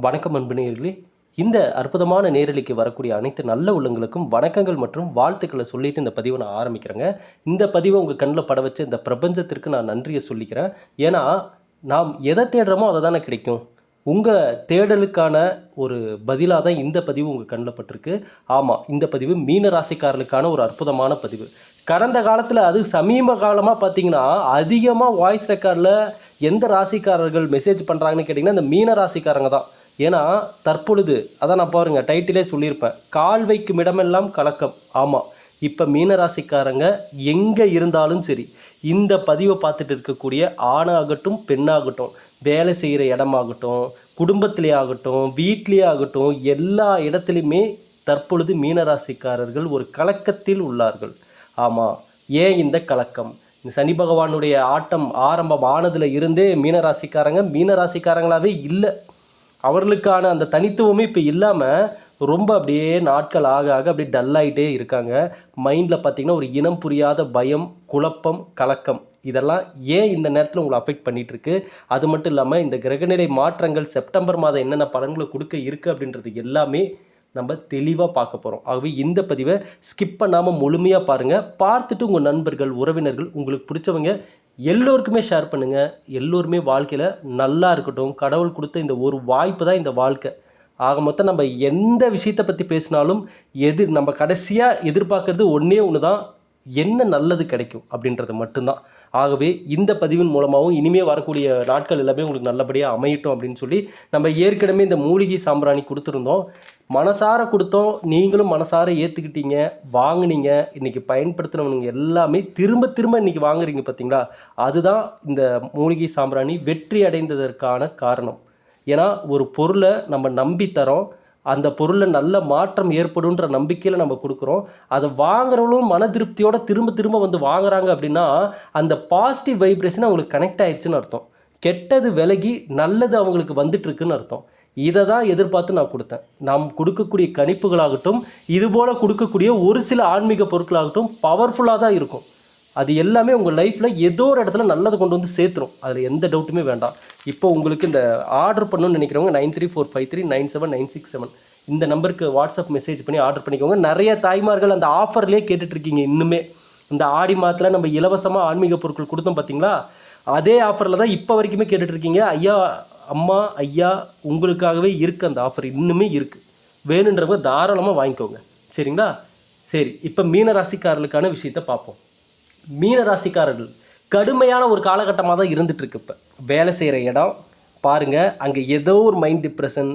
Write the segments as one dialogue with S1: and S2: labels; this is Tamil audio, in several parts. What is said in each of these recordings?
S1: வணக்கம் அன்பு நேயர்களே. இந்த அற்புதமான நேரலைக்கு வரக்கூடிய அனைத்து நல்ல உள்ளங்களுக்கும் வணக்கங்கள் மற்றும் வாழ்த்துக்களை சொல்லிட்டு இந்த பதிவை நான் ஆரம்பிக்கிறேங்க. இந்த பதிவை உங்கள் கண்ணில் பட வச்ச இந்த பிரபஞ்சத்திற்கு நான் நன்றியை சொல்லிக்கிறேன். ஏன்னா நாம் எதை தேடுறோமோ அதை தானே கிடைக்கும். உங்கள் தேடலுக்கான ஒரு பதிலாக தான் இந்த பதிவு உங்கள் கண்ணில் பட்டிருக்கு. ஆமாம், இந்த பதிவு மீன ராசிக்காரர்களுக்கான ஒரு அற்புதமான பதிவு. கடந்த காலத்தில் அது சமீப காலமாக பார்த்தீங்கன்னா அதிகமாக வாய்ஸ் ரெக்கார்டில் எந்த ராசிக்காரர்கள் மெசேஜ் பண்ணுறாங்கன்னு கேட்டிங்கன்னா இந்த மீன ராசிக்காரங்க தான். ஏன்னா தற்பொழுது அதான் நான் பாருங்க டைட்டிலே சொல்லியிருப்பேன், கால் வைக்கும் இடமெல்லாம் கலக்கம். ஆமாம், இப்போ மீனராசிக்காரங்க எங்கே இருந்தாலும் சரி, இந்த பதிவை பார்த்துட்டு இருக்கக்கூடிய ஆணாகட்டும் பெண்ணாகட்டும், வேலை செய்கிற இடமாகட்டும், குடும்பத்திலே ஆகட்டும், வீட்லேயே ஆகட்டும், எல்லா இடத்துலையுமே தற்பொழுது மீனராசிக்காரர்கள் ஒரு கலக்கத்தில் உள்ளார்கள். ஆமாம், ஏன் இந்த கலக்கம்? சனி பகவானுடைய ஆட்டம் ஆரம்பம் ஆனதுல இருந்தே மீனராசிக்காரங்களாவே இல்லை. அவர்களுக்கான அந்த தனித்துவமே இப்போ இல்லாமல் ரொம்ப அப்படியே நாட்கள் ஆக ஆக அப்படியே டல்லாகிட்டே இருக்காங்க. மைண்டில் பார்த்திங்கன்னா ஒரு இனம் புரியாத பயம், குழப்பம், கலக்கம், இதெல்லாம் ஏன் இந்த நேரத்தில் உங்களை அஃபெக்ட் பண்ணிகிட்ருக்கு. அது மட்டும் இல்லாமல் இந்த கிரகநிலை மாற்றங்கள் செப்டம்பர் மாதம் என்னென்ன பலன்களை கொடுக்க இருக்குது அப்படின்றது எல்லாமே நம்ம தெளிவாக பார்க்க போகிறோம். ஆகவே இந்த பதிவை ஸ்கிப் பண்ணாமல் முழுமையாக பாருங்கள். பார்த்துட்டு உங்கள் நண்பர்கள், உறவினர்கள், உங்களுக்கு பிடிச்சவங்க எல்லோருக்குமே ஷேர் பண்ணுங்கள். எல்லோருமே வாழ்க்கையில் நல்லா இருக்கட்டும். கடவுள் கொடுத்த இந்த ஒரு வாய்ப்பு தான் இந்த வாழ்க்கை. ஆக மொத்தம் நம்ம எந்த விஷயத்தை பற்றி பேசினாலும் நம்ம கடைசியாக எதிர்பார்க்கறது ஒன்றே ஒன்று தான், என்ன நல்லது கிடைக்கும் அப்படின்றது மட்டும்தான். ஆகவே இந்த பதிவின் மூலமாகவும் இனிமேல் வரக்கூடிய நாட்கள் எல்லாமே உங்களுக்கு நல்லபடியாக அமையட்டும் அப்படின்னு சொல்லி நம்ம ஏற்கனவே இந்த மூலிகை சாம்பிராணி கொடுத்துருந்தோம். மனசார கொடுத்தோம், நீங்களும் மனசார ஏற்றுக்கிட்டீங்க, வாங்கினீங்க. இன்றைக்கி பயன்படுத்தினவங்க எல்லாமே திரும்ப திரும்ப இன்றைக்கி வாங்குறீங்க பார்த்தீங்களா? அதுதான் இந்த மூலிகை சாம்பிராணி வெற்றி அடைந்ததற்கான காரணம். ஏன்னா ஒரு பொருளை நம்ம நம்பி தரோம், அந்த பொருளில் நல்ல மாற்றம் ஏற்படுன்ற நம்பிக்கையில் நம்ம கொடுக்குறோம். அதை வாங்குறவங்களும் மன திருப்தியோடு திரும்ப திரும்ப வந்து வாங்குறாங்க அப்படின்னா அந்த பாசிட்டிவ் வைப்ரேஷன் அவங்களுக்கு கனெக்ட் ஆயிடுச்சுன்னு அர்த்தம். கெட்டது விலகி நல்லது அவங்களுக்கு வந்துட்டுருக்குன்னு அர்த்தம். இதை தான் எதிர்பார்த்து நான் கொடுத்தேன். நாம் கொடுக்கக்கூடிய கணிப்புகளாகட்டும், இதுபோல் கொடுக்கக்கூடிய ஒரு சில ஆன்மீக பொருட்களாகட்டும் பவர்ஃபுல்லாக தான் இருக்கும். அது எல்லாமே உங்கள் லைஃப்பில் ஏதோ ஒரு இடத்துல நல்லது கொண்டு வந்து சேர்த்துரும். அதில் எந்த டவுட்டுமே வேண்டாம். இப்போ உங்களுக்கு இந்த ஆர்டர் பண்ணணும்னு நினைக்கிறவங்க 9345397967 இந்த நம்பருக்கு வாட்ஸ்அப் மெசேஜ் பண்ணி ஆர்டர் பண்ணிக்கோங்க. நிறைய தாய்மார்கள் அந்த ஆஃபர்லேயே கேட்டுட்ருக்கீங்க. இன்னுமே இந்த ஆடி மாதத்தில் நம்ம இலவசமாக ஆன்மீக பொருட்கள் கொடுத்தோம் பார்த்தீங்களா, அதே ஆஃபரில் தான் இப்போ வரைக்குமே கேட்டுட்ருக்கீங்க. ஐயா, அம்மா, ஐயா, உங்களுக்காகவே இருக்குது அந்த ஆஃபர், இன்னுமே இருக்குது. வேணுன்றவங்க தாராளமாக வாங்கிக்கோங்க. சரிங்களா? சரி, இப்போ மீனராசிக்காரர்களுக்கான விஷயத்தை பார்ப்போம். மீனராசிக்காரர்கள் கடுமையான ஒரு காலகட்டமாக தான் இருந்துகிட்ருக்கு. இப்போ வேலை செய்கிற இடம் பாருங்கள், அங்கே ஏதோ ஒரு மைண்ட் டிப்ரெஷன்,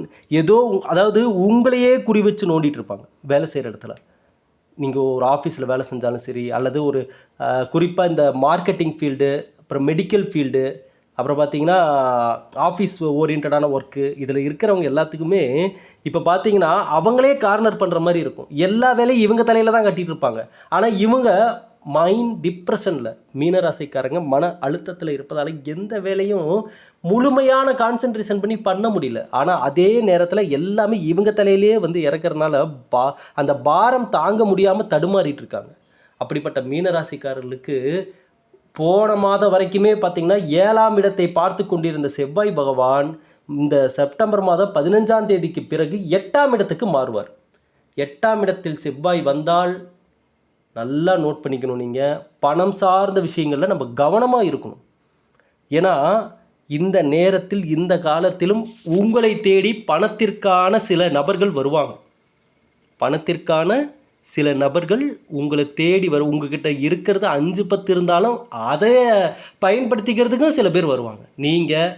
S1: அதாவது உங்களையே குறி வச்சு நோண்டிகிட்டு இருப்பாங்க. வேலை செய்கிற இடத்துல நீங்கள் ஒரு ஆஃபீஸில் வேலை செஞ்சாலும் சரி, அல்லது ஒரு குறிப்பாக இந்த மார்க்கெட்டிங் ஃபீல்டு, அப்புறம் மெடிக்கல் ஃபீல்டு, அப்புறம் பார்த்தீங்கன்னா ஆஃபீஸ் ஓரியன்டான ஒர்க்கு, இதில் இருக்கிறவங்க எல்லாத்துக்குமே இப்போ பார்த்தீங்கன்னா அவங்களே கார்னர் பண்ணுற மாதிரி இருக்கும். எல்லா வேலையும் இவங்க தலையில் தான் கட்டிகிட்டு இருப்பாங்க. ஆனால் இவங்க மைண்ட் டிப்ரெஷனில், மீனராசிக்காரங்க மன அழுத்தத்தில் இருப்பதால் எந்த வேலையும் முழுமையான கான்சன்ட்ரேஷன் பண்ணி பண்ண முடியல. ஆனால் அதே நேரத்தில் எல்லாமே இவங்க தலையிலே வந்து இறக்குறதுனால அந்த பாரம் தாங்க முடியாமல் தடுமாறிட்டு இருக்காங்க. அப்படிப்பட்ட மீனராசிக்காரர்களுக்கு போன மாதம் வரைக்குமே பார்த்திங்கன்னா 7ஆம் இடத்தை பார்த்து கொண்டிருந்த செவ்வாய் பகவான் இந்த செப்டம்பர் மாதம் 15ஆம் தேதிக்கு பிறகு 8ஆம் இடத்துக்கு மாறுவார். 8ஆம் இடத்தில் செவ்வாய் வந்தால் நல்லா நோட் பண்ணிக்கணும். நீங்கள் பணம் சார்ந்த விஷயங்களில் நம்ம கவனமாக இருக்கணும். ஏன்னா இந்த நேரத்தில் இந்த காலத்திலும் உங்களை தேடி பணத்திற்கான சில நபர்கள் வருவாங்க. பணத்திற்கான சில நபர்கள் உங்களை தேடி உங்ககிட்ட இருக்கிறது 5-10 இருந்தாலும் அதை பயன்படுத்திக்கிறதுக்கும் சில பேர் வருவாங்க. நீங்கள்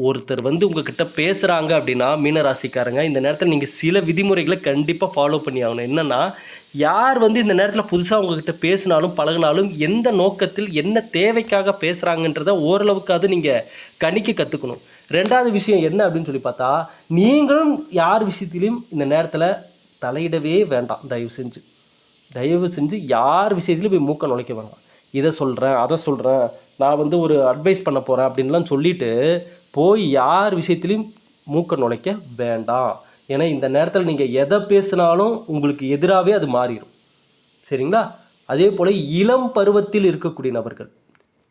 S1: ஒருத்தர் வந்து உங்ககிட்ட பேசுகிறாங்க அப்படின்னா மீனராசிக்காரங்க, இந்த நேரத்தில் நீங்கள் சில விதிமுறைகளை கண்டிப்பாக ஃபாலோ பண்ணி ஆகணும். என்னென்னா, யார் வந்து இந்த நேரத்தில் புதுசாக உங்ககிட்ட பேசினாலும் பழகினாலும் எந்த நோக்கத்தில் என்ன தேவைக்காக பேசுகிறாங்கன்றத ஓரளவுக்காவது நீங்கள் கணிக்க கற்றுக்கணும். 2வது விஷயம் என்ன அப்படின்னு சொல்லி பார்த்தா, நீங்களும் யார் விஷயத்திலையும் இந்த நேரத்தில் தலையிடவே வேண்டாம். தயவு செஞ்சு யார் விஷயத்துலையும் போய் மூக்க நுழைக்க வேண்டாம். இதை சொல்கிறேன், அதை சொல்கிறேன், நான் வந்து ஒரு அட்வைஸ் பண்ண போகிறேன் அப்படின்லாம் சொல்லிவிட்டு போய் யார் விஷயத்துலையும் மூக்க நுழைக்க வேண்டாம். ஏன்னா இந்த நேரத்தில் நீங்கள் எதை பேசினாலும் உங்களுக்கு எதிராகவே அது மாறிடும். சரிங்களா? அதே போல் இளம் பருவத்தில் இருக்கக்கூடிய நபர்கள்,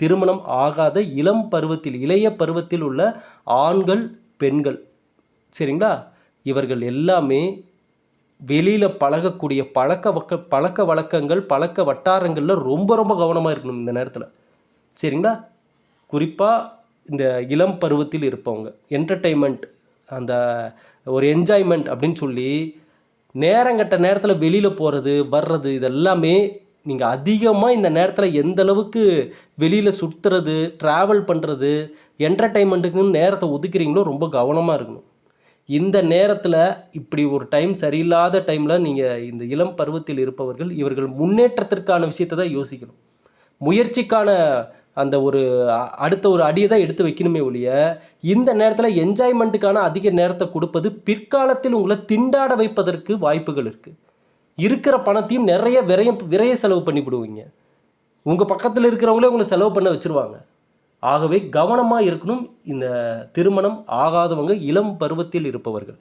S1: திருமணம் ஆகாத இளம் பருவத்தில், இளைய பருவத்தில் உள்ள ஆண்கள், பெண்கள், சரிங்களா? இவர்கள் எல்லாமே வெளியில் பழகக்கூடிய பழக்க வழக்கங்கள், பழக்க வட்டாரங்களில் ரொம்ப ரொம்ப கவனமாக இருக்கணும் இந்த நேரத்தில். சரிங்களா? குறிப்பாக இந்த இளம் பருவத்தில் இருப்பவங்க என்டர்டெயின்மெண்ட், அந்த ஒரு என்ஜாய்மெண்ட் அப்படின்னு சொல்லி நேரங்கட்ட நேரத்தில் வெளியில் போகிறது வர்றது இதெல்லாமே நீங்கள் அதிகமாக இந்த நேரத்தில் எந்த அளவுக்கு வெளியில் சுற்றுறது, ட்ராவல் பண்ணுறது, என்டர்டெயின்மெண்ட்டுக்குன்னு நேரத்தை ஒதுக்குறீங்களோ ரொம்ப கவனமாக இருக்கணும். இந்த நேரத்தில் இப்படி ஒரு டைம் சரியில்லாத டைமில் நீங்கள் இந்த இளம் பருவத்தில் இருப்பவர்கள் இவர்கள் முன்னேற்றத்திற்கான விஷயத்தை தான் யோசிக்கணும். முயற்சிக்கான அந்த ஒரு அடுத்த ஒரு அடியை தான் எடுத்து வைக்கணுமே ஒழிய இந்த நேரத்தில் என்ஜாய்மெண்ட்டுக்கான அதிக நேரத்தை கொடுப்பது பிற்காலத்தில் உங்களை திண்டாட வைப்பதற்கு வாய்ப்புகள் இருக்குது. இருக்கிற பணத்தையும் நிறைய விரைய செலவு பண்ணிவிடுவீங்க. உங்கள் பக்கத்தில் இருக்கிறவங்களே உங்களை செலவு பண்ண வச்சுருவாங்க. ஆகவே கவனமாக இருக்கணும் இந்த திருமணம் ஆகாதவங்க, இளம் பருவத்தில் இருப்பவர்கள்.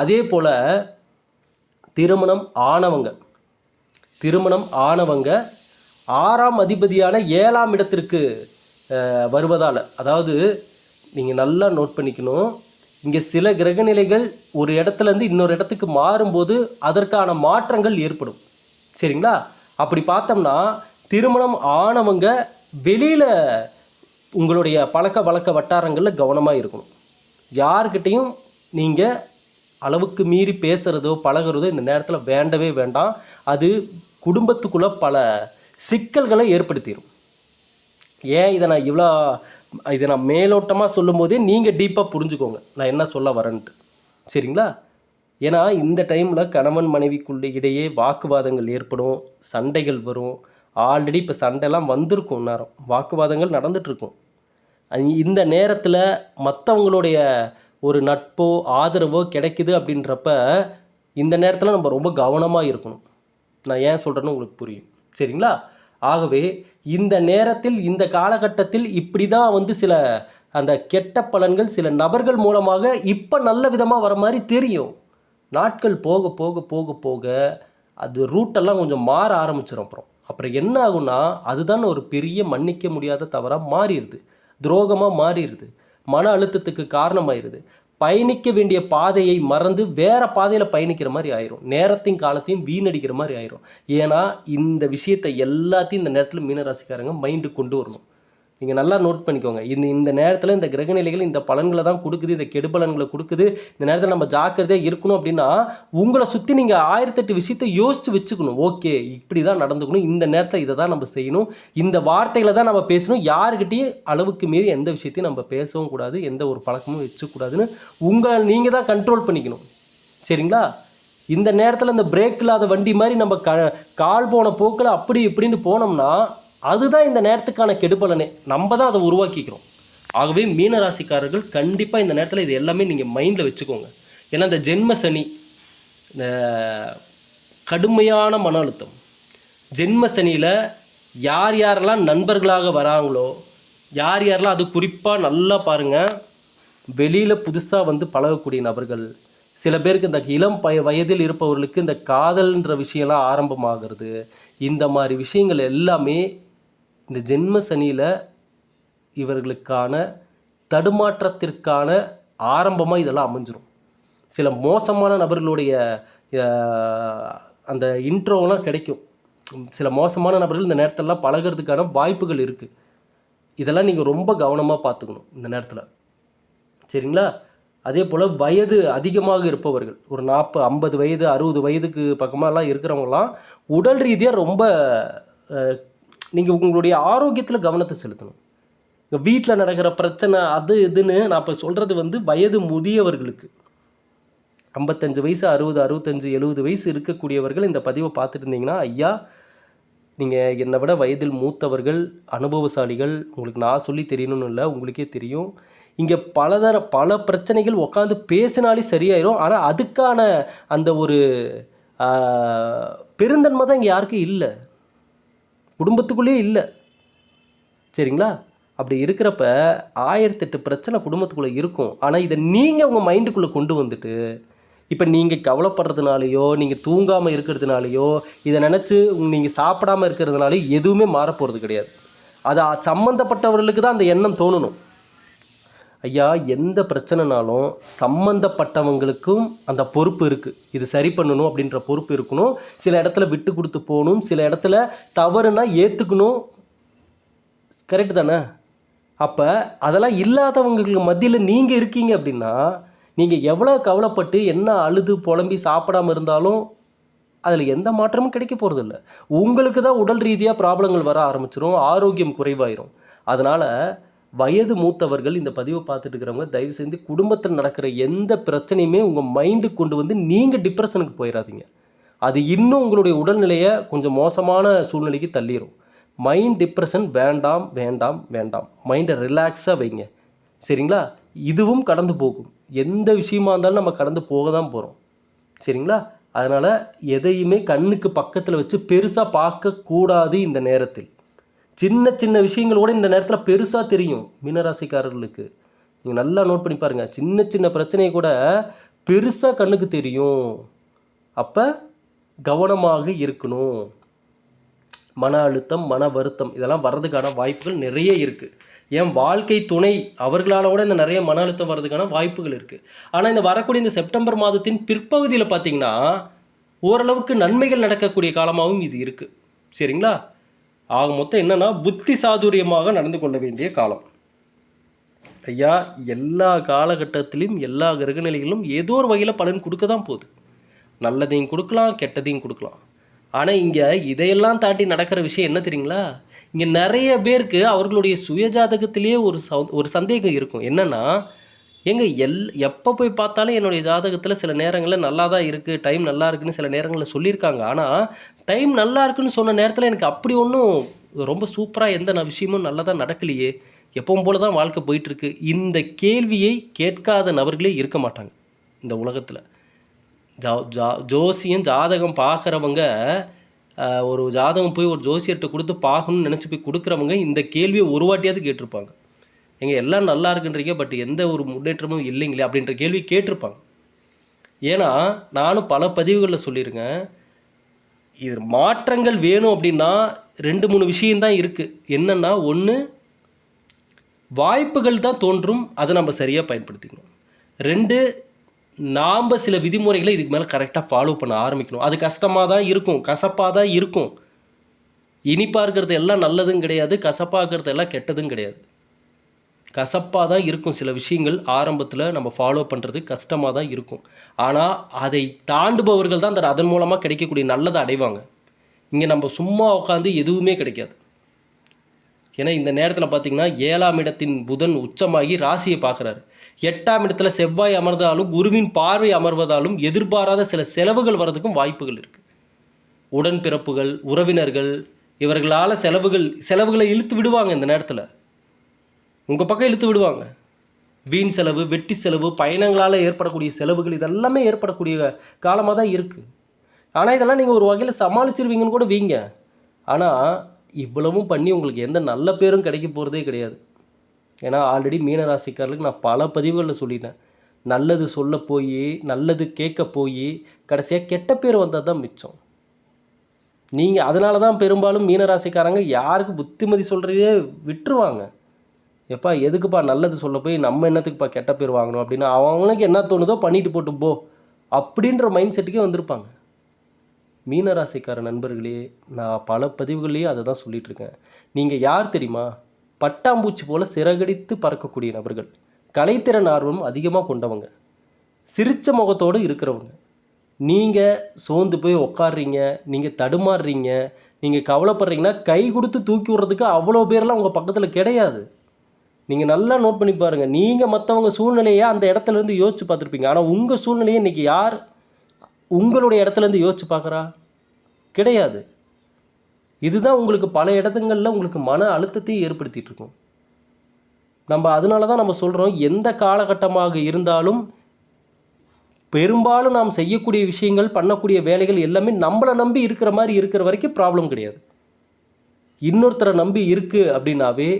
S1: அதே போல் திருமணம் ஆனவங்க 6ஆம் அதிபதியான 7ஆம் இடத்திற்கு வருவதால், அதாவது நீங்கள் நல்லா நோட் பண்ணிக்கணும், இங்கே சில கிரகநிலைகள் ஒரு இடத்துலேருந்து இன்னொரு இடத்துக்கு மாறும்போது அதற்கான மாற்றங்கள் ஏற்படும். சரிங்களா? அப்படி பார்த்தோம்னா திருமணம் ஆனவங்க வெளியில் உங்களுடைய பழக்க வழக்க வட்டாரங்களில் கவனமாக இருக்கணும். யார்கிட்டையும் நீங்கள் அளவுக்கு மீறி பேசுகிறதோ பழகிறதோ இந்த நேரத்தில் வேண்டவே வேண்டாம். அது குடும்பத்துக்குள்ளே பல சிக்கல்களை ஏற்படுத்திடும். ஏன் இதை நான் மேலோட்டமாக சொல்லும் போதே நீங்கள் டீப்பாக புரிஞ்சுக்கோங்க நான் என்ன சொல்ல வரேன்ட்டு. சரிங்களா? ஏன்னா இந்த டைமில் கணவன் மனைவிக்குள்ளே இடையே வாக்குவாதங்கள் ஏற்படும், சண்டைகள் வரும். ஆல்ரெடி இப்போ சண்டைலாம் வந்திருக்கும், நேரம் வாக்குவாதங்கள் நடந்துகிட்ருக்கும். இந்த நேரத்தில் மற்றவங்களுடைய ஒரு நட்போ ஆதரவோ கிடைக்குது அப்படின்றப்ப இந்த நேரத்தில் நம்ம ரொம்ப கவனமாக இருக்கணும். நான் ஏன் சொல்கிறேன்னு உங்களுக்கு புரியும். சரிங்களா? ஆகவே இந்த நேரத்தில் இந்த காலகட்டத்தில் இப்படி தான் சில அந்த கெட்ட பலன்கள் சில நபர்கள் மூலமாக இப்போ நல்ல விதமாக வர மாதிரி தெரியும். நாட்கள் போக போக போக போக அது ரூட்டெல்லாம் கொஞ்சம் மாற ஆரம்பிச்சிடும். அப்புறம் என்ன ஆகும்னா அதுதான் ஒரு பெரிய மன்னிக்க முடியாத தவறாக மாறிடுது, துரோகமாக மாறிடுது, மன அழுத்தத்துக்கு காரணமாயிருது. பயணிக்க வேண்டிய பாதையை மறந்து வேறு பாதையில் பயணிக்கிற மாதிரி ஆயிரும். நேரத்தையும் காலத்தையும் வீணடிக்கிற மாதிரி ஆயிரும். ஏன்னா இந்த விஷயத்தை எல்லாத்தையும் இந்த நேரத்தில் மீனராசிக்காரங்க மைண்டு கொண்டு வரணும். நீங்கள் நல்லா நோட் பண்ணிக்கோங்க. இந்த நேரத்தில் இந்த கிரகநிலைகள் இந்த பலன்களை தான் கொடுக்குது, இந்த கெடுபலன்களை கொடுக்குது. இந்த நேரத்தில் நம்ம ஜாக்கிரதையாக இருக்கணும். அப்படின்னா உங்களை சுற்றி நீங்கள் 1008 விஷயத்தை யோசித்து வச்சுக்கணும். ஓகே, இப்படி தான் நடந்துக்கணும், இந்த நேரத்தில் இதை தான் நம்ம செய்யணும், இந்த வார்த்தைகளை தான் நம்ம பேசணும், யாருக்கிட்டையும் அளவுக்கு மீறி எந்த விஷயத்தையும் நம்ம பேசவும் கூடாது, எந்த ஒரு பழக்கமும் வச்சுக்கூடாதுன்னு நீங்கள் தான் கண்ட்ரோல் பண்ணிக்கணும். சரிங்களா? இந்த நேரத்தில் இந்த பிரேக் இல்லாத வண்டி மாதிரி நம்ம கால் போன போக்கில் அப்படி இப்படின்னு போனோம்னா அதுதான் இந்த நேரத்துக்கான கெடுபலனே. நம்ம தான் அதை உருவாக்கிக்கிறோம். ஆகவே மீனராசிக்காரர்கள் கண்டிப்பாக இந்த நேரத்தில் இது எல்லாமே நீங்கள் மைண்டில் வச்சுக்கோங்க. ஏன்னா இந்த ஜென்ம சனி, இந்த கடுமையான மன அழுத்தம், ஜென்ம சனியில் யார் யாரெல்லாம் நண்பர்களாக வராங்களோ, யார் யாரெல்லாம், அது குறிப்பாக நல்லா பாருங்கள், வெளியில் புதுசாக பழகக்கூடிய நபர்கள், சில பேருக்கு இந்த இளம் வயதில் இருப்பவர்களுக்கு இந்த காதல்ன்ற விஷயம்லாம் ஆரம்பமாகிறது. இந்த மாதிரி விஷயங்கள் எல்லாமே இந்த ஜென்ம சனியில் இவர்களுக்கான தடுமாற்றத்திற்கான ஆரம்பமாக இதெல்லாம் அமைஞ்சிரும். சில மோசமான நபர்களுடைய அந்த இன்ட்ரோவெலாம் கிடைக்கும். சில மோசமான நபர்கள் இந்த நேரத்திலலாம் பழகிறதுக்கான வாய்ப்புகள் இருக்குது. இதெல்லாம் நீங்கள் ரொம்ப கவனமாக பார்த்துக்கணும் இந்த நேரத்தில். சரிங்களா? அதே போல் வயது அதிகமாக இருப்பவர்கள், ஒரு 40 50 வயது 60 வயதுக்கு பக்கமாகலாம் இருக்கிறவங்களாம் உடல் ரீதியாக ரொம்ப நீங்கள் உங்களுடைய ஆரோக்கியத்தில் கவனத்தை செலுத்தணும். இங்கே வீட்டில் நடக்கிற பிரச்சனை அது இதுன்னு நான் இப்போ சொல்கிறது வயது முதியவர்களுக்கு, 55 வயசு 60 65 70 வயசு இருக்கக்கூடியவர்கள் இந்த பதிவை பார்த்துட்டு இருந்தீங்கன்னா, ஐயா நீங்கள் என்னை விட வயதில் மூத்தவர்கள், அனுபவசாலிகள், உங்களுக்கு நான் சொல்லி தெரியணும்னு இல்லை, உங்களுக்கே தெரியும். இங்கே பல பிரச்சனைகள் உட்காந்து பேசினாலே சரியாயிரும். ஆனால் அதுக்கான அந்த ஒரு பெருந்தன்மை தான் இங்கே யாருக்கும் இல்லை, குடும்பத்துக்குள்ளேயே இல்லை. சரிங்களா? அப்படி இருக்கிறப்ப 1008 பிரச்சனை குடும்பத்துக்குள்ளே இருக்கும். ஆனால் இதை நீங்கள் உங்கள் மைண்டுக்குள்ளே கொண்டு வந்துட்டு இப்போ நீங்கள் கவலைப்படுறதுனாலையோ, நீங்கள் தூங்காமல் இருக்கிறதுனாலையோ, இதை நினச்சி நீங்கள் சாப்பிடாமல் இருக்கிறதுனாலையோ எதுவுமே மாறப்போகிறது கிடையாது. அது சம்மந்தப்பட்டவர்களுக்கு தான் அந்த எண்ணம் தோணணும். ஐயா எந்த பிரச்சனைனாலும் சம்பந்தப்பட்டவங்களுக்கும் அந்த பொறுப்பு இருக்குது. இது சரி பண்ணணும் அப்படின்ற பொறுப்பு இருக்கணும். சில இடத்துல விட்டு கொடுத்து போகணும், சில இடத்துல தவறுனா ஏற்றுக்கணும். கரெக்டு தானே? அப்போ அதெல்லாம் இல்லாதவங்களுக்கு மத்தியில் நீங்கள் இருக்கீங்க அப்படின்னா, நீங்கள் எவ்வளோ கவலைப்பட்டு என்ன அழுது புலம்பி சாப்பிடாமல் இருந்தாலும் அதில் எந்த மாற்றமும் கிடைக்க போகிறதில்ல. உங்களுக்கு தான் உடல் ரீதியாக ப்ராப்ளங்கள் வர ஆரம்பிச்சிடும், ஆரோக்கியம் குறைவாயிரும். அதனால் வயது மூத்தவர்கள் இந்த பதிவை பார்த்துட்டு இருக்கிறவங்க தயவு செஞ்சு குடும்பத்தில் நடக்கிற எந்த பிரச்சனையுமே உங்கள் மைண்டுக்கு கொண்டு வந்து நீங்கள் டிப்ரெஷனுக்கு போயிடாதீங்க. அது இன்னும் உங்களுடைய உடல்நிலையை கொஞ்சம் மோசமான சூழ்நிலைக்கு தள்ளிடும். மைண்ட் டிப்ரெஷன் வேண்டாம் வேண்டாம் வேண்டாம். மைண்டை ரிலாக்ஸாக வைங்க, சரிங்களா? இதுவும் கடந்து போகும். எந்த விஷயமா இருந்தாலும் நம்ம கடந்து போக தான் போகிறோம், சரிங்களா? அதனால் எதையுமே கண்ணுக்கு பக்கத்தில் வச்சு பெருசாக பார்க்கக்கூடாது. இந்த நேரத்தில் சின்ன சின்ன விஷயங்கள் கூட இந்த நேரத்தில் பெருசாக தெரியும் மீனராசிக்காரர்களுக்கு. நீங்கள் நல்லா நோட் பண்ணி பாருங்கள். சின்ன சின்ன பிரச்சனையை கூட பெருசாக கண்ணுக்கு தெரியும். அப்போ கவனமாக இருக்கணும். மன அழுத்தம், மன வருத்தம் இதெல்லாம் வர்றதுக்கான வாய்ப்புகள் நிறைய இருக்குது. என் வாழ்க்கை துணை அவர்களால் கூட இந்த நிறைய மன அழுத்தம் வர்றதுக்கான வாய்ப்புகள் இருக்குது. ஆனால் இந்த வரக்கூடிய இந்த செப்டம்பர் மாதத்தின் பிற்பகுதியில் பார்த்திங்கன்னா ஓரளவுக்கு நன்மைகள் நடக்கக்கூடிய காலமாகவும் இது இருக்குது, சரிங்களா? ஆக மொத்தம் என்னென்னா புத்தி சாதுரியமாக நடந்து கொள்ள வேண்டிய காலம். ஐயா எல்லா காலகட்டத்திலையும் எல்லா கிரகநிலைகளும் ஏதோ ஒரு வகையில் பலன் கொடுக்க தான் போகுது. நல்லதையும் கொடுக்கலாம், கெட்டதையும் கொடுக்கலாம். ஆனால் இங்கே இதையெல்லாம் தாண்டி நடக்கிற விஷயம் என்ன தெரியுங்களா? இங்கே நிறைய பேருக்கு அவர்களுடைய சுயஜாதகத்திலேயே ஒரு சந்தேகம் இருக்கும். என்னென்னா, எப்போ போய் பார்த்தாலும் என்னுடைய ஜாதகத்தில் சில நேரங்களில் நல்லா தான் இருக்குது, டைம் நல்லா இருக்குன்னு சில நேரங்களில் சொல்லியிருக்காங்க. ஆனால் டைம் நல்லா இருக்குன்னு சொன்ன நேரத்தில் எனக்கு அப்படி ஒன்றும் ரொம்ப சூப்பராக எந்த விஷயமும் நல்லதாக நடக்கலையே, எப்பவும் போல தான் வாழ்க்கை போயிட்டுருக்கு. இந்த கேள்வியை கேட்காத நபர்களே இருக்க மாட்டாங்க இந்த உலகத்தில். ஜோசியம் ஜாதகம் பார்க்குறவங்க, ஒரு ஜாதகம் போய் ஒரு ஜோசியர்கிட்ட கொடுத்து பார்க்கணும்னு நினச்சி போய் கொடுக்குறவங்க இந்த கேள்வியை ஒரு வாட்டியாவது கேட்டிருப்பாங்க. எல்லாம் நல்லா இருக்குன்றீங்க, பட் எந்த ஒரு முன்னேற்றமும் இல்லைங்களே அப்படின்ற கேள்வி கேட்டிருப்பாங்க. ஏன்னா நானும் பல பதிவுகளில் சொல்லியிருக்கேன், இது மாற்றங்கள் வேணும் அப்படின்னா 2-3 விஷயந்தான் இருக்குது. என்னென்னா, ஒன்று வாய்ப்புகள் தான் தோன்றும், அதை நம்ம சரியாக பயன்படுத்திக்கணும். 2 நாம் சில விதிமுறைகளை இதுக்கு மேலே கரெக்டாக ஃபாலோ பண்ண ஆரம்பிக்கணும். அது கஷ்டமாக தான் இருக்கும், கசப்பாக தான் இருக்கும். இனிப்பாக இருக்கிறது எல்லாம் நல்லதும் கிடையாது, கசப்பாக இருக்கிறது எல்லாம் கெட்டதும் கிடையாது. கசப்பாக தான் இருக்கும். சில விஷயங்கள் ஆரம்பத்தில் நம்ம ஃபாலோ பண்ணுறது கஷ்டமாக தான் இருக்கும். ஆனால் அதை தாண்டுபவர்கள் தான் அதன் மூலமாக கிடைக்கக்கூடிய நல்லதை அடைவாங்க. இங்கே நம்ம சும்மா உட்காந்து எதுவுமே கிடைக்காது. ஏன்னா இந்த நேரத்தில் பார்த்திங்கன்னா 7ஆம் இடத்தின் புதன் உச்சமாகி ராசியை பார்க்குறாரு. 8ஆம் இடத்துல செவ்வாய் அமர்ந்தாலும் குருவின் பார்வை அமர்வதாலும் எதிர்பாராத சில செலவுகள் வர்றதுக்கும் வாய்ப்புகள் இருக்குது. உடன்பிறப்புகள், உறவினர்கள் இவர்களால் செலவுகளை இழுத்து விடுவாங்க. இந்த நேரத்தில் உங்கள் பக்கம் இழுத்து விடுவாங்க. வீண் செலவு, வெட்டி செலவு, பயணங்களால் ஏற்படக்கூடிய செலவுகள் இதெல்லாமே ஏற்படக்கூடிய காலமாக தான் இருக்குது. ஆனால் இதெல்லாம் நீங்கள் ஒரு வகையில் சமாளிச்சிருவீங்கன்னு கூட வீங்க. ஆனால் இவ்வளவும் பண்ணி உங்களுக்கு எந்த நல்ல பேரும் கிடைக்க போகிறதே கிடையாது. ஏன்னா ஆல்ரெடி மீனராசிக்காரர்களுக்கு நான் பல பதிவுகளில் சொல்லிட்டேன். நல்லது சொல்ல போய், நல்லது கேட்க போய் கடைசியாக கெட்ட பேர் வந்தால் தான் மிச்சம். நீங்கள் அதனால தான் பெரும்பாலும் மீனராசிக்காரங்க யாருக்கு புத்திமதி சொல்கிறதே விட்டுருவாங்க. எப்பா எதுக்குப்பா நல்லது சொல்ல போய் நம்ம என்னத்துக்குப்பா கெட்ட பேர் வாங்கணும் அப்படின்னு அவங்களுக்கு என்ன தோணுதோ பண்ணிட்டு போட்டு போ அப்படின்ற மைண்ட் செட்டுக்கே வந்திருப்பாங்க. மீனராசிக்கார நண்பர்களே, நான் பல பதிவுகள்லேயே அதை தான் சொல்லிகிட்ருக்கேன். நீங்கள் யார் தெரியுமா? பட்டாம்பூச்சி போல் சிறகடித்து பறக்கக்கூடிய நபர்கள், கலைத்திறன் ஆர்வம் அதிகமாக கொண்டவங்க, சிரிச்ச முகத்தோடு இருக்கிறவங்க. நீங்கள் சோர்ந்து போய் உட்காடுறீங்க, நீங்கள் தடுமாறுறீங்க, நீங்கள் கவலைப்படுறீங்கன்னா கை கொடுத்து தூக்கி விடுறதுக்கு அவ்வளோ பேரெலாம் உங்கள் பக்கத்தில் கிடையாது. நீங்கள் நல்லா நோட் பண்ணி பாருங்கள். நீங்கள் மற்றவங்க சூழ்நிலையை அந்த இடத்துலேருந்து யோசிச்சு பார்த்துருப்பீங்க. ஆனால் உங்கள் சூழ்நிலையை இன்றைக்கி யார் உங்களுடைய இடத்துலேருந்து யோசிச்சு பார்க்குறா? கிடையாது. இதுதான் உங்களுக்கு பல இடத்துங்களில் உங்களுக்கு மன அழுத்தத்தையும் ஏற்படுத்திகிட்டு இருக்கும். நம்ம அதனால தான் நம்ம சொல்கிறோம், எந்த காலகட்டமாக இருந்தாலும் பெரும்பாலும் நாம் செய்யக்கூடிய விஷயங்கள், பண்ணக்கூடிய வேலைகள் எல்லாமே நம்மளை நம்பி இருக்கிற மாதிரி இருக்கிற வரைக்கும் ப்ராப்ளம் கிடையாது. இன்னொருத்தரை நம்பி இருக்குது அப்படின்னாவே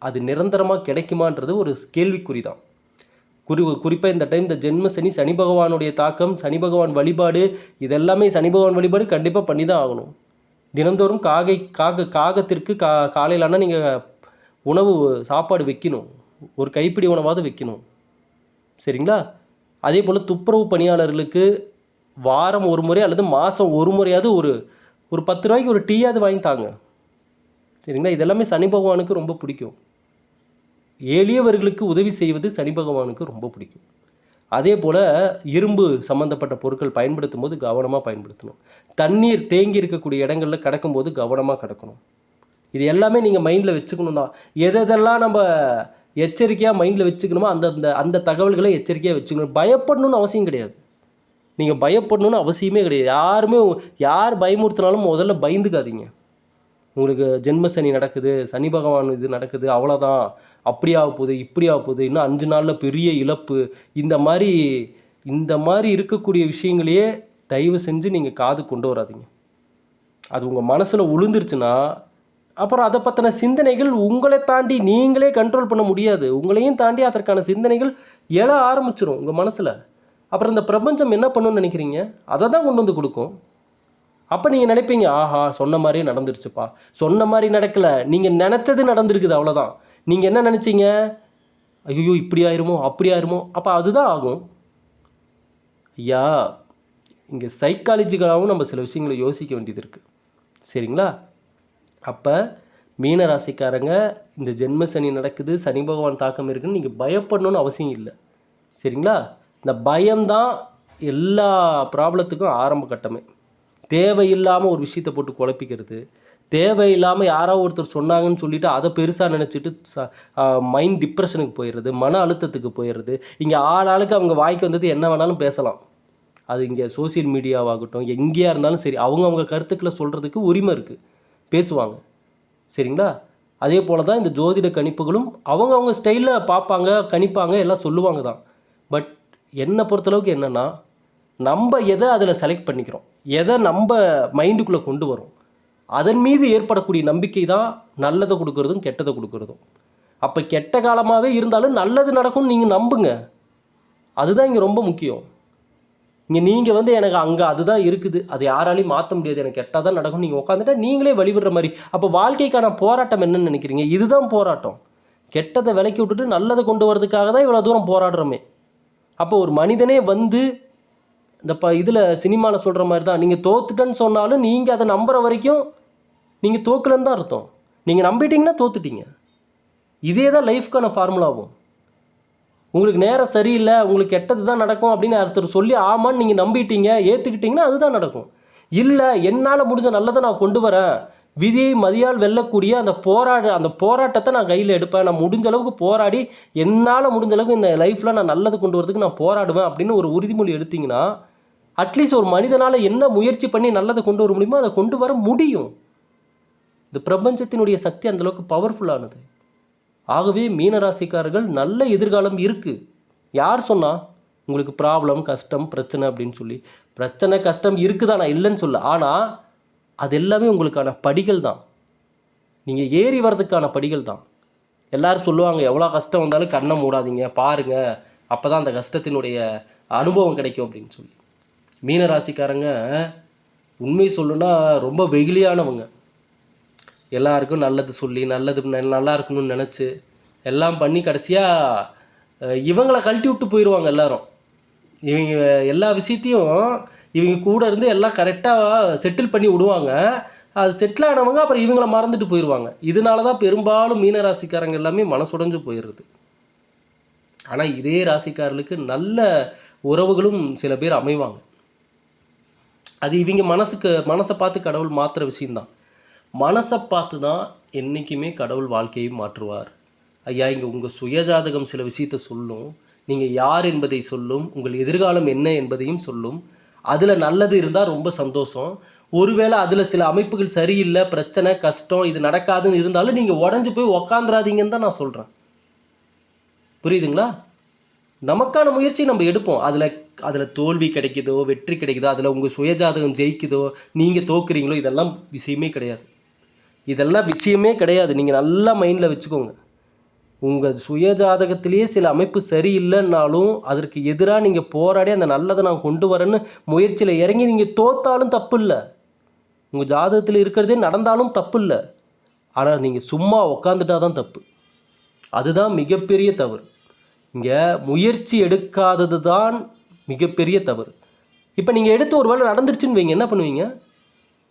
S1: அது நிரந்தரமாக கிடைக்குமான்றது ஒரு கேள்விக்குறி தான். குறிப்பாக இந்த டைம் இந்த ஜென்ம சனி, சனி பகவானுடைய தாக்கம், சனி பகவான் வழிபாடு, இதெல்லாமே சனி பகவான் வழிபாடு கண்டிப்பாக பண்ணி தான் ஆகணும். தினந்தோறும் காகத்திற்கு காலையிலானா நீங்கள் உணவு சாப்பாடு வைக்கணும். ஒரு கைப்பிடி உணவாவது வைக்கணும். சரிங்களா? அதே போல் துப்புரவு பணியாளர்களுக்கு வாரம் ஒரு முறை அல்லது மாதம் ஒரு முறையாவது ஒரு ஒரு 10 ரூபாய்க்கு ஒரு டீயாவது வாங்கி தாங்க. சரிங்களா? இதெல்லாமே சனி பகவானுக்கு ரொம்ப பிடிக்கும். எளியவர்களுக்கு உதவி செய்வது சனி பகவானுக்கு ரொம்ப பிடிக்கும். அதே போல் இரும்பு சம்மந்தப்பட்ட பொருட்கள் பயன்படுத்தும் போது கவனமாக பயன்படுத்தணும். தண்ணீர் தேங்கி இருக்கக்கூடிய இடங்களில் கடக்கும்போது கவனமாக கடக்கணும். இது எல்லாமே நீங்கள் மைண்டில் வச்சுக்கணும் தான். எதெல்லாம் நம்ம எச்சரிக்கையாக மைண்டில் வச்சுக்கணுமோ அந்த தகவல்களை எச்சரிக்கையாக வச்சுக்கணும். பயப்படணும்னு அவசியம் கிடையாது. நீங்கள் பயப்படணும்னு அவசியமே கிடையாது. யார் பயமுறுத்தினாலும் முதல்ல பயந்துக்காதீங்க. உங்களுக்கு ஜென்ம சனி நடக்குது, சனி பகவான் இது நடக்குது, அவ்வளோதான், அப்படி ஆக போகுது, இப்படி ஆக போகுது, இன்னும் 5 நாளில் பெரிய இழப்பு, இந்த மாதிரி இருக்கக்கூடிய விஷயங்களையே தயவு செஞ்சு நீங்கள் காது கொண்டு வராதீங்க. அது உங்கள் மனசில் உளுந்துருச்சுன்னா அப்புறம் அதை பற்றின சிந்தனைகள் உங்களை தாண்டி நீங்களே கண்ட்ரோல் பண்ண முடியாது. உங்களையும் தாண்டி அதற்கான சிந்தனைகள் எழ ஆரம்பிச்சிடும் உங்கள் மனசில். அப்புறம் இந்த பிரபஞ்சம் என்ன பண்ணணும்னு நினைக்கிறீங்க? அதை தான் கொண்டு வந்து கொடுக்கும். அப்போ நீங்கள் நினைப்பீங்க, ஆஹா சொன்ன மாதிரியே நடந்துருச்சுப்பா. சொன்ன மாதிரி நடக்கலை, நீங்கள் நினச்சது நடந்துருக்குது, அவ்வளோதான். நீங்கள் என்ன நினச்சிங்க? ஐயோ இப்படி ஆயிருமோ அப்படி ஆயிருமோ. அப்போ அதுதான் ஆகும். ஐயா, இங்கே சைக்காலஜிக்கலாகவும் நம்ம சில விஷயங்களை யோசிக்க வேண்டியது இருக்குது. சரிங்களா? அப்போ மீன ராசிக்காரங்க, இந்த ஜென்ம சனி நடக்குது, சனி பகவான் தாக்கம் இருக்குதுன்னு நீங்கள் பயப்படணும்னு அவசியம் இல்லை. சரிங்களா? இந்த பயம்தான் எல்லா ப்ராப்ளத்துக்கும் ஆரம்ப கட்டமே. தேவையில்லாமல் ஒரு விஷயத்தை போட்டு குழப்பிக்கிறது, தேவையில்லாமல் யாரோ ஒருத்தர் சொன்னாங்கன்னு சொல்லிவிட்டு அதை பெருசாக நினச்சிட்டு மைண்ட் டிப்ரெஷனுக்கு போயிடுறது, மன அழுத்தத்துக்கு போயிடுறது. இங்கே ஆளுக்கு அவங்க வாய்க்கு வந்தது என்ன வேணாலும் பேசலாம். அது இங்கே சோசியல் மீடியாவாகட்டும், எங்கேயா இருந்தாலும் சரி, அவங்க கருத்துக்களை சொல்கிறதுக்கு உரிமை இருக்குது, பேசுவாங்க. சரிங்களா? அதே போல் தான் இந்த ஜோதிட கணிப்புகளும் அவங்க ஸ்டைலில் பார்ப்பாங்க, கணிப்பாங்க, எல்லாம் சொல்லுவாங்க தான். பட் என்னை பொறுத்தளவுக்கு என்னென்னா, நம்ம எதை அதில் செலக்ட் பண்ணிக்கிறோம், எதை நம்ம மைண்டுக்குள்ளே கொண்டு வரோம், அதன் மீது ஏற்படக்கூடிய நம்பிக்கை தான் நல்லதை கொடுக்குறதும் கெட்டதை கொடுக்குறதும். அப்போ கெட்ட காலமாகவே இருந்தாலும் நல்லது நடக்கும்னு நீங்கள் நம்புங்க. அதுதான் இங்கே ரொம்ப முக்கியம். இங்கே நீங்கள் எனக்கு அங்கே அதுதான் இருக்குது, அது யாராலையும் மாற்ற முடியாது, எனக்கு கெட்டால் தான் நடக்கும் நீங்கள் உட்காந்துட்டா நீங்களே வழிபடுற மாதிரி. அப்போ வாழ்க்கைக்கான போராட்டம் என்னன்னு நினைக்கிறீங்க? இதுதான் போராட்டம். கெட்டதை விலக்கி விட்டுட்டு நல்லதை கொண்டு வரதுக்காக தான் இவ்வளோ தூரம் போராடுறோமே. அப்போ ஒரு மனிதனே இந்த இதில் சினிமாவில் சொல்கிற மாதிரி தான், நீங்கள் தோத்துட்டேன்னு சொன்னாலும் நீங்கள் அதை நம்புகிற வரைக்கும் நீங்கள் தோக்கலன்னு தான் அர்த்தம். நீங்கள் நம்பிட்டீங்கன்னா தோத்துட்டீங்க. இதே தான் லைஃப்க்கான ஃபார்முலாவும். உங்களுக்கு நேரம் சரியில்லை, உங்களுக்கு கெட்டது தான் நடக்கும் அப்படின்னு ஒருத்தர் சொல்லி ஆமான்னு நீங்கள் நம்பிட்டீங்க, ஏற்றுக்கிட்டிங்கன்னா அதுதான் நடக்கும். இல்லை, என்னால் முடிஞ்ச நல்லதை நான் கொண்டு வரேன், விதியை மதியால் வெல்லக்கூடிய அந்த போராட்டத்தை நான் கையில் எடுப்பேன், நான் முடிஞ்ச அளவுக்கு போராடி என்னால் முடிஞ்ச அளவுக்கு இந்த லைஃப்பில் நான் நல்லது கொண்டு வரதுக்கு நான் போராடுவேன் அப்படின்னு ஒரு உறுதிமொழி எடுத்திங்கன்னா, அட்லீஸ்ட் ஒரு மனிதனால் என்ன முயற்சி பண்ணி நல்லதை கொண்டு வர முடியுமோ அதை கொண்டு வர முடியும். இந்த பிரபஞ்சத்தினுடைய சக்தி அந்தளவுக்கு பவர்ஃபுல்லானது. ஆகவே மீனராசிக்காரர்கள் நல்ல எதிர்காலம் இருக்குது. யார் சொன்னால் உங்களுக்கு ப்ராப்ளம், கஷ்டம், பிரச்சனை அப்படின்னு சொல்லி? பிரச்சனை கஷ்டம் இருக்குதா, நான் இல்லைன்னு சொல்ல. ஆனால் அது எல்லாமே உங்களுக்கான படிகள் தான். நீங்கள் ஏறி வர்றதுக்கான படிகள் தான். எல்லோரும் சொல்லுவாங்க, எவ்வளோ கஷ்டம் வந்தாலும் கண்ணை மூடாதீங்க, பாருங்கள், அப்போ தான் அந்த கஷ்டத்தினுடைய அனுபவம் கிடைக்கும் அப்படின்னு சொல்லி. மீனராசிக்காரங்க உண்மை சொல்லுன்னா ரொம்ப வெகுளியானவங்க. எல்லாருக்கும் நல்லது சொல்லி நல்லா இருக்கணும்னு நினச்சி எல்லாம் பண்ணி கடைசியாக இவங்களை கழட்டி விட்டு போயிடுவாங்க எல்லாரும். இவங்க எல்லா விஷயத்தையும் இவங்க கூட இருந்து எல்லாம் கரெக்டாக செட்டில் பண்ணி விடுவாங்க. அது செட்டில் ஆனவங்க அப்புறம் இவங்கள மறந்துட்டு போயிடுவாங்க. இதனால தான் பெரும்பாலும் மீனராசிக்காரங்க எல்லாமே மனசுடைஞ்சு போயிடுறது. ஆனால் இதே ராசிக்காரர்களுக்கு நல்ல உறவுகளும் சில பேர் அமைவாங்க. அது இவங்க மனசை பார்த்து கடவுள் மாற்றுற விஷயந்தான். மனசை பார்த்து தான் என்றைக்குமே கடவுள் வாழ்க்கையை மாற்றுவார். ஐயா, இங்கே உங்கள் சுயஜாதகம் சில விஷயத்தை சொல்லும், நீங்கள் யார் என்பதை சொல்லும், உங்கள் எதிர்காலம் என்ன என்பதையும் சொல்லும். அதில் நல்லது இருந்தால் ரொம்ப சந்தோஷம். ஒருவேளை அதில் சில அமைப்புகள் சரியில்லை, பிரச்சனை, கஷ்டம், இது நடக்காதுன்னு இருந்தாலும் நீங்கள் உடஞ்சி போய் உக்காந்துராதீங்கன்னு தான் நான் சொல்கிறேன். புரியுதுங்களா? நமக்கான முயற்சி நம்ம எடுப்போம். அதில் தோல்வி கிடைக்குதோ வெற்றி கிடைக்குதோ, அதில் உங்கள் சுயஜாதகம் ஜெயிக்குதோ நீங்கள் தோக்குறீங்களோ, இதெல்லாம் விஷயமே கிடையாது. நீங்கள் நல்லா மைண்டில் வச்சுக்கோங்க. உங்கள் சுயஜாதகத்திலேயே சில அமைப்பு சரியில்லைன்னாலும் அதற்கு எதிராக நீங்கள் போராடி அந்த நல்லதை நான் கொண்டு வரேன்னு முயற்சியில் இறங்கி நீங்கள் தோத்தாலும் தப்பு இல்லை. உங்கள் ஜாதகத்தில் இருக்கிறதே நடந்தாலும் தப்பு இல்லை. ஆனால் நீங்கள் சும்மா உக்காந்துட்டா தான் தப்பு. அதுதான் மிகப்பெரிய தவறு. இங்கே முயற்சி எடுக்காதது தான் மிகப்பெரிய தவறு. இப்போ நீங்கள் எடுத்து ஒரு வேளை நடந்துருச்சுன்னு வைங்க, என்ன பண்ணுவீங்க?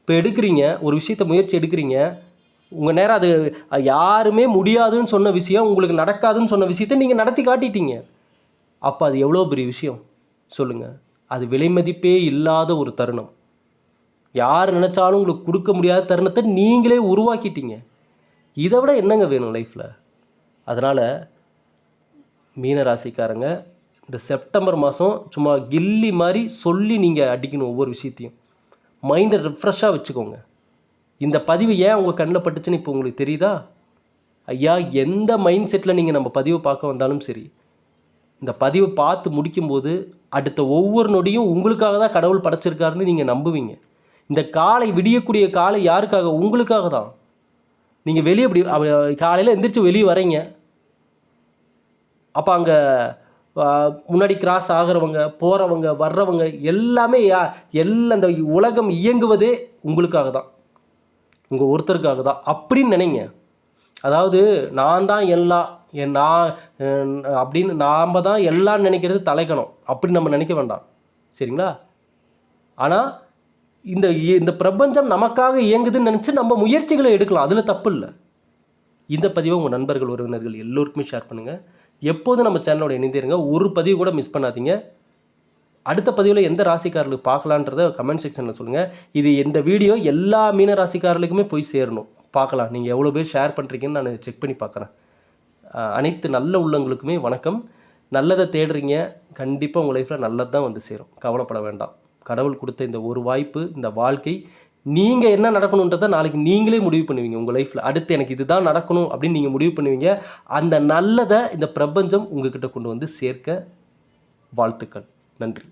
S1: இப்போ எடுக்கிறீங்க, ஒரு விஷயத்தை முயற்சி எடுக்கிறீங்க, உங்கள் நேரம் அது யாருமே முடியாதுன்னு சொன்ன விஷயம் உங்களுக்கு நடக்காதுன்னு சொன்ன விஷயத்தை நீங்கள் நடத்தி காட்டிட்டீங்க. அப்போ அது எவ்வளோ பெரிய விஷயம் சொல்லுங்கள். அது விலை மதிப்பே இல்லாத ஒரு தருணம். யார் நினச்சாலும் உங்களுக்கு கொடுக்க முடியாத தருணத்தை நீங்களே உருவாக்கிட்டீங்க. இதை விட என்னங்க வேணும் லைஃப்பில்? அதனால் மீனராசிக்காரங்க, இந்த செப்டம்பர் மாதம் சும்மா கில்லி மாதிரி சொல்லி நீங்கள் அடிக்கணும் ஒவ்வொரு விஷயத்தையும். மைண்டை ரிஃப்ரெஷ்ஷாக வச்சுக்கோங்க. இந்த பதிவு ஏன் உங்கள் கண்ணில் பட்டுச்சுன்னு இப்போ உங்களுக்கு தெரியுதா? ஐயா, எந்த மைண்ட் செட்டில் நீங்கள் நம்ம பதிவை பார்க்க வந்தாலும் சரி, இந்த பதிவை பார்த்து முடிக்கும்போது அடுத்த ஒவ்வொரு நொடியும் உங்களுக்காக தான் கடவுள் படைச்சிருக்காருன்னு நீங்கள் நம்புவீங்க. இந்த காலை விடியக்கூடிய காலை யாருக்காக? உங்களுக்காக தான். நீங்கள் வெளியே இப்படி காலையில் எந்திரிச்சு வெளியே வரீங்க, அப்போ அங்கே முன்னாடி கிராஸ் ஆகிறவங்க, போகிறவங்க, வர்றவங்க எல்லாமே எல்லாம் இந்த உலகம் இயங்குவதே உங்களுக்காக தான், உங்கள் ஒருத்தருக்காக தான் அப்படின்னு நினைங்க. அதாவது நான் தான் எல்லாம், நான் அப்படின்னு நாம் தான் எல்லாம் நினைக்கிறது தலைக்கணும். அப்படி நம்ம நினைக்க வேண்டாம், சரிங்களா? ஆனால் இந்த பிரபஞ்சம் நமக்காக இயங்குதுன்னு நினச்சி நம்ம முயற்சிகளை எடுக்கலாம், அதில் தப்பு இல்லை. இந்த பதிவை உங்கள் நண்பர்கள், உறவினர்கள் எல்லோருக்குமே ஷேர் பண்ணுங்கள். எப்போதும் நம்ம சேனலோட இணைந்திருங்க. ஒரு பதிவு கூட மிஸ் பண்ணாதீங்க. அடுத்த பதிவில் எந்த ராசிக்காரர்களுக்கு பார்க்கலான்றத கமெண்ட் செக்ஷனில் சொல்லுங்கள். இந்த வீடியோ எல்லா மீன ராசிக்காரர்களுக்குமே போய் சேரணும். பார்க்கலாம் நீங்கள் எவ்வளோ பேர் ஷேர் பண்ணுறீங்கன்னு நான் செக் பண்ணி பார்க்குறேன். அனைத்து நல்ல உள்ளங்களுக்குமே வணக்கம். நல்லதை தேடுறீங்க, கண்டிப்பாக உங்கள் லைஃப்பில் நல்லது தான் வந்து சேரும். கவலைப்பட வேண்டாம். கடவுள் கொடுத்த இந்த ஒரு வாய்ப்பு, இந்த வாழ்க்கை, நீங்கள் என்ன நடக்கணுன்றதை நாளைக்கு நீங்களே முடிவு பண்ணுவீங்க. உங்கள் லைஃப்பில் அடுத்து எனக்கு இதுதான் நடக்கணும் அப்படின்னு நீங்கள் முடிவு பண்ணுவீங்க. அந்த நல்லதை இந்த பிரபஞ்சம் உங்ககிட்ட கொண்டு வந்து சேர்க்க வாழ்த்துக்கள். நன்றி.